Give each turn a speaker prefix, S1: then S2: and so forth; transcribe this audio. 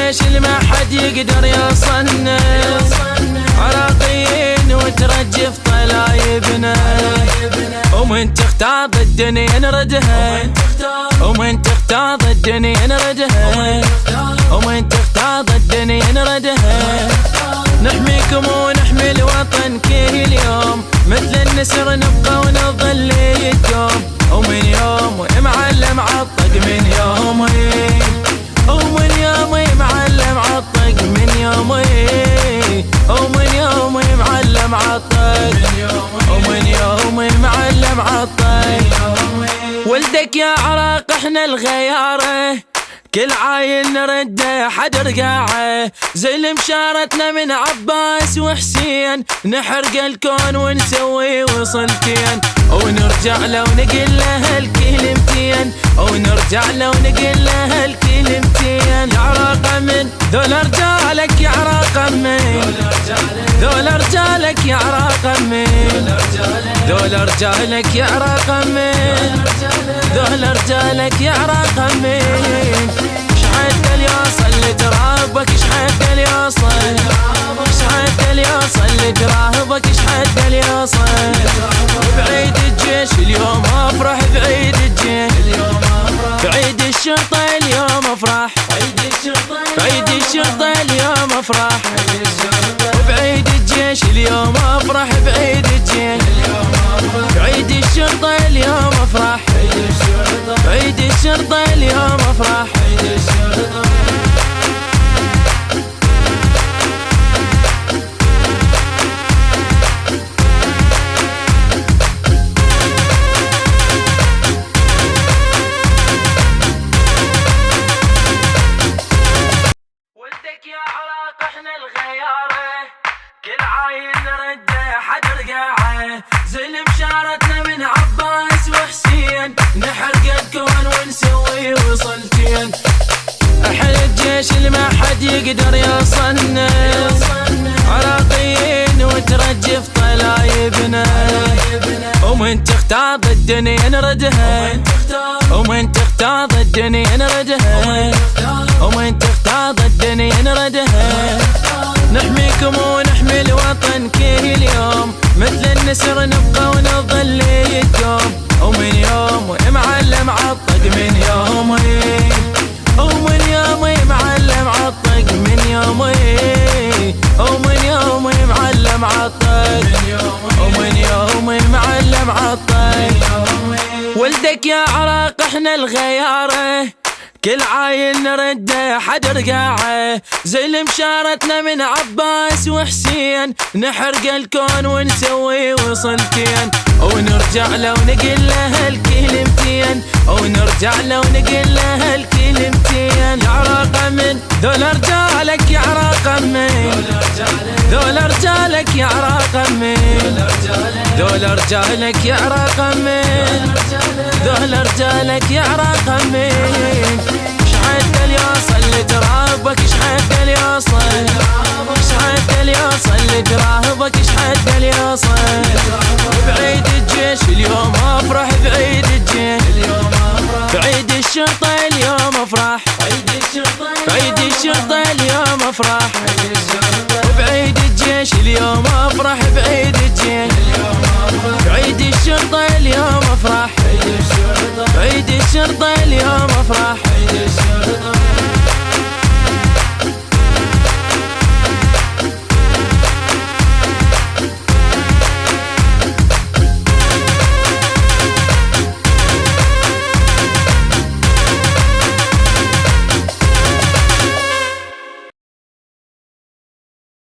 S1: الجيش اللي ما حد يقدر يوصلنا، عراقيين وترجف طلايبنا، ومن تختاض الدنيا نردها، ومن تختاض الدنيا نردها، ومن تختاض الدنيا نردها. نحميكم ونحمي الوطن كل يوم، مثل النسر نبقى ونظل يدوم، ومن يوم معلم عالطق من يومي، ومن يومي معلم عالطق من يومي، ومن يومي معلم عالطق، ومن يومي معلم عالطق. ولدك يا عراق احنا الغياره، كل عايل نرده حد رقاعه، زي المشارتنا من عباس وحسين، نحرق الكون ونسوي وصلتين، ونرجع لو نقل له الكلمتين، ونرجع لو نقل له الكلمتين. يا عراق من ذول رجالك، يا عراق من ذول رجالك، يا عراق من ذول رجالك، يا عراق من ذول رجالك، يا عراق من. شحت اليوصل لترابك، شحت اليوصل، شحت اليوصل لترابك، شحت اليوصل. بعيد الجيش اليوم افرح، بعيد الجيش بعيد الشرطة اليوم افرح، بعيد الشرطة اليوم افرح، وبعيد الجيش اليوم افرح، بعيد الجيش بعيد الشرطة اليوم افرح، بعيد الشرطة اليوم افرح. ولدك يا عراق احنا الغياره، كل عايل نرده حد رقاعه، زي المشارتنا من عباس وحسين، نحرق الكون ونسوي وصلتين. احنا الجيش اللي ما حد يقدر يوصلنا، عراقيين وترجف طلايبنا، ومن تختاض الدنيا نردها، ومن تختاض الدنيا نردها، ومن تختاض الدنيا نردها. نحميكم ونحمي الوطن كل يوم، مثل النسر نبقى ونظل يدوم، ومن يوم معلم عالطق من يومي، ومن يومي معلم عالطق من يومي، ومن يومي معلم عالطق، ومن يومي معلم عالطق. ولدك يا عراق احنا الغياره، كل عايل نرده حد رقاعه، زي المشارتنا من عباس وحسين، نحرق الكون ونسوي وصلتين، ونرجع لو نقل له الكلمتين، ونرجع لو نقل له الكلمتين. يا عراق من ذول رجالك، يا عراق من ذول رجالك، يا عراق من ذول رجالك، يا عراق من ذول رجالك، يا عراق من. شحت اليوصل لترابك، شحت اليوصل، شحت اليوصل لترابك، شحت اليوصل. بعيد الجيش اليوم افرح، بعيد الجيش بعيد الشرطة اليوم افرح، بعيد الشرطة اليوم افرح، وبعيد الجيش اليوم افرح، بعيد الجيش بعيد الشرطة اليوم افرح، بعيد الشرطة